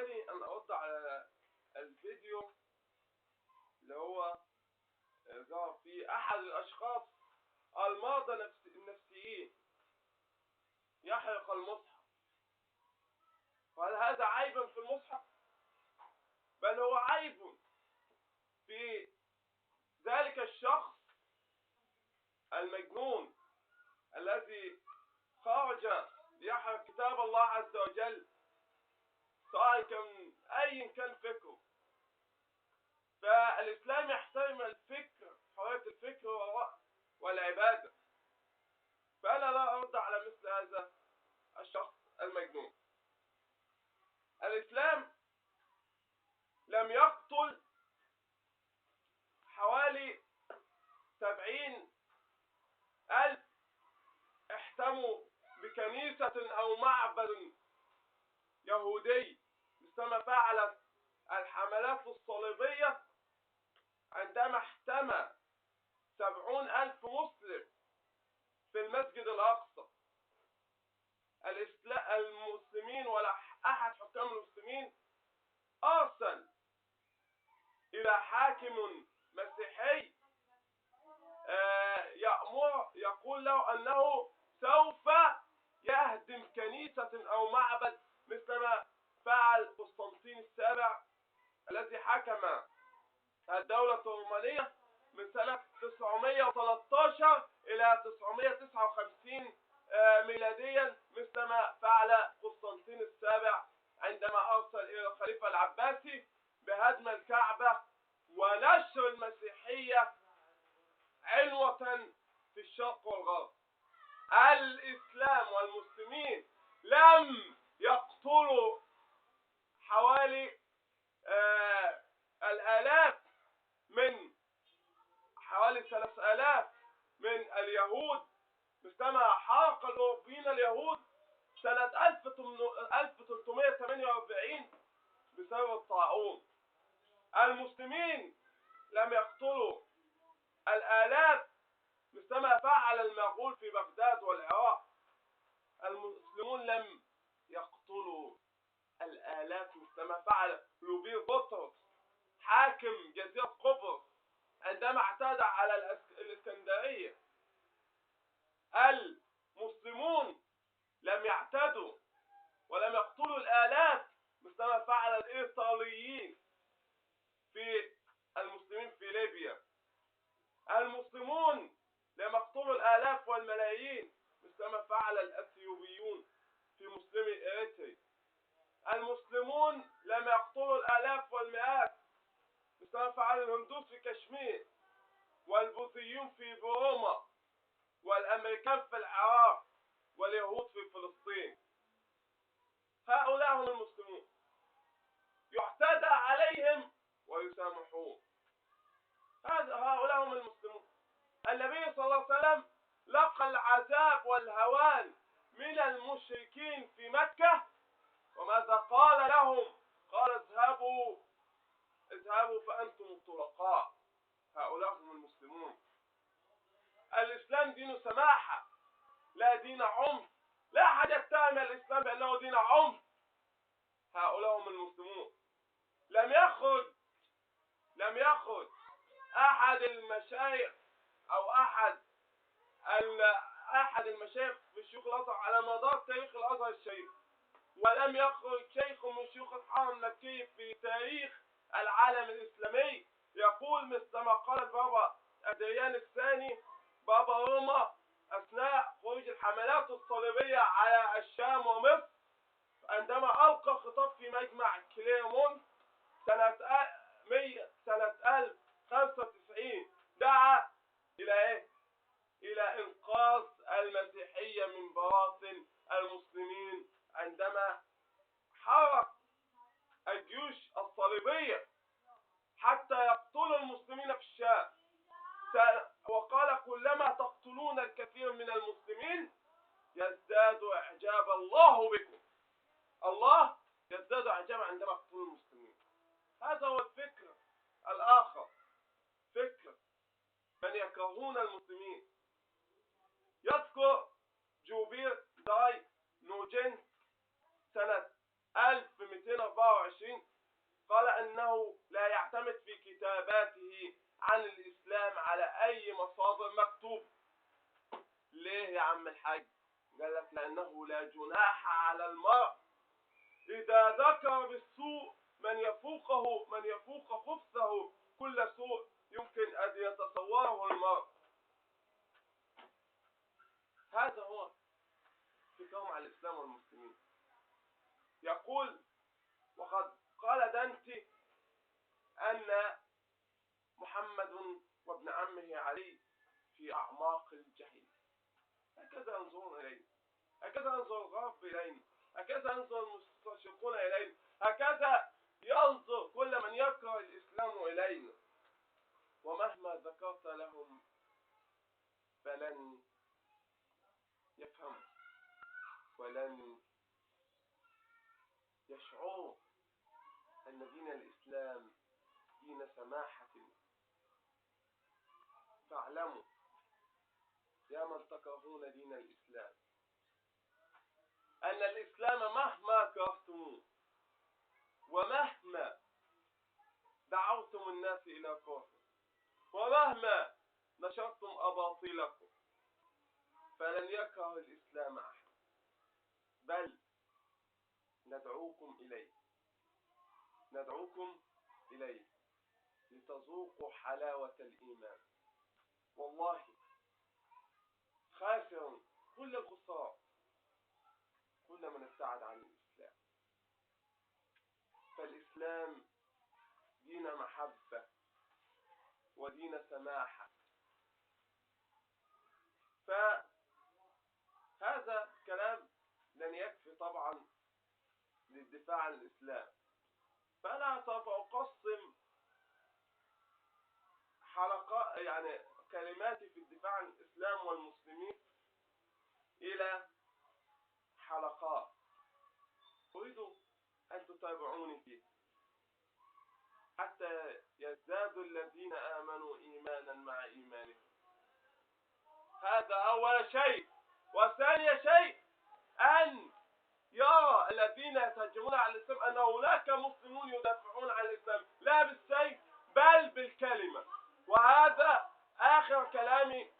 يسعني أن أرد على الفيديو اللي هو ظهر فيه أحد الأشخاص المرضى النفسيين يحرق المصحف. وهل هذا عيب في المصحف؟ بل هو عيب في ذلك الشخص المجنون الذي خرج ليحرق كتاب الله عز وجل، سواء كان فكره. فالإسلام يحترم الفكر، حرية الفكر والعبادة. فأنا لا أرد على مثل هذا الشخص المجنون. الإسلام لم يقتل حوالي 70,000 احتموا بكنيسة أو معبد يهودي، مثلما فعلت الحملات الصليبية عندما احتمى 70,000 مسلم في المسجد الأقصى. المسلمين ولا أحد حكام المسلمين أرسل إلى حاكم مسيحي يقول له أنه سوف يهدم كنيسة أو معبد، مثلما فعل قسطنطين السابع الذي حكم الدولة الرومانية من سنة 913 إلى 959 ميلاديا، مثلما فعل قسطنطين السابع عندما أرسل إلى الخليفة العباسي بهدم الكعبة ونشر المسيحية عنوة في الشرق والغرب. الإسلام والمسلمين لم يقتلوا حوالي الآلاف من حوالي 3,000 من اليهود، مثلما حرق الأوروبيين اليهود سنة 1348 بسبب الطاعون. المسلمين لم يقتلوا الآلاف مثلما فعل المغول في بغداد والعراق. المسلمون لم يقتلوا الآلاف مثلما فعل لوبير بطرس حاكم جزيرة قبرص عندما اعتدى على الإسكندرية. المسلمون لم يعتدوا ولم يقتلوا الآلاف مثلما فعل الإيطاليين في المسلمين في ليبيا. المسلمون لم يقتلوا الآلاف والملايين مثلما فعل الأثيوبيون في مسلمي إريتريا. المسلمون لم يقتلوا الآلاف والمئات مثلما فعل الهندوس في كشمير، والبوذيون في بوروما، والأمريكان في العراق، واليهود في فلسطين. هؤلاء هم المسلمون، يعتدى عليهم ويسامحون. هؤلاء هم المسلمون. النبي صلى الله عليه وسلم لقى العذاب والهوان من المشركين في مكة، وماذا قال لهم؟ قال اذهبوا فأنتم الطلقاء. هؤلاء هم المسلمون. الإسلام دين سماحة لا دين عنف. لا أحد يتهم الإسلام بأنه دين عنف. هؤلاء هم المسلمون. لم يخرج أحد المشايخ أو أحد المشايخ في شيوخ الأزهر على مدار تاريخ الأزهر الشريف، ولم يخرج شيخ من شيوخ الحرم المكي في تاريخ العالم الإسلامي يقول مثل ما قال البابا أدريان الثاني بابا روما أثناء خروج الحملات الصليبية على الشام ومصر، عندما ألقى خطاب في مجمع كليرمونت سنة 1095 دعا إلى إنقاذ المسيحية من براثن المسلمين عندما حرق الجيوش الصليبية حتى يقتلوا المسلمين في الشام. وقال كلما تقتلون الكثير من المسلمين يزداد إعجاب الله بكم. الله يزداد إعجابا عندما يقتلون المسلمين. هذا هو الفكر الآخر، فكر من يكرهون المسلمين. يذكر جوبير أنه لا يعتمد في كتاباته عن الإسلام على أي مصادر مكتوب. ليه يا عم الحاج؟ قال لك لأنه لا جناح على المرء إذا ذكر بالسوء من يفوق خبثه كل سوء يمكن أن يتصوره المرء. هذا هو فكرهم على الإسلام والمسلمين. يقول وقد قال دانتي أن محمد وابن عمه علي في أعماق الجحيم. هكذا ينظرون إلينا، هكذا ينظر الغرب إلينا، هكذا ينظر المستشرقون إلينا، هكذا ينظر كل من يكره الإسلام إلينا. ومهما ذكرت لهم فلن يفهموا ولن يشعروا أن دين الإسلام دين سماحة. فاعلموا يا من تكرهون دين الإسلام أن الإسلام مهما كرهتموه ومهما دعوتم الناس إلى كفر ومهما نشرتم أباطيلكم فلن يكره الإسلام أحد، بل ندعوكم إليه لتذوقوا حلاوة الإيمان. والله خاسر كل الخسارة كل من ابتعد عن الإسلام. فالإسلام دين محبة ودين سماحة. فهذا كلام لن يكفي طبعا للدفاع عن الإسلام، فأنا سوف أقسم حلقات يعني كلماتي في الدفاع عن الإسلام والمسلمين إلى حلقات أريد أن تتابعوني فيه حتى يزداد الذين آمنوا إيمانا مع إيمانهم. هذا أول شيء. وثاني شيء أن يرى الذين يتهجمون على الإسلام أن هناك مسلمون يدافعون عن الإسلام لا بالسيف بل بالكلمة. وهذا آخر كلامي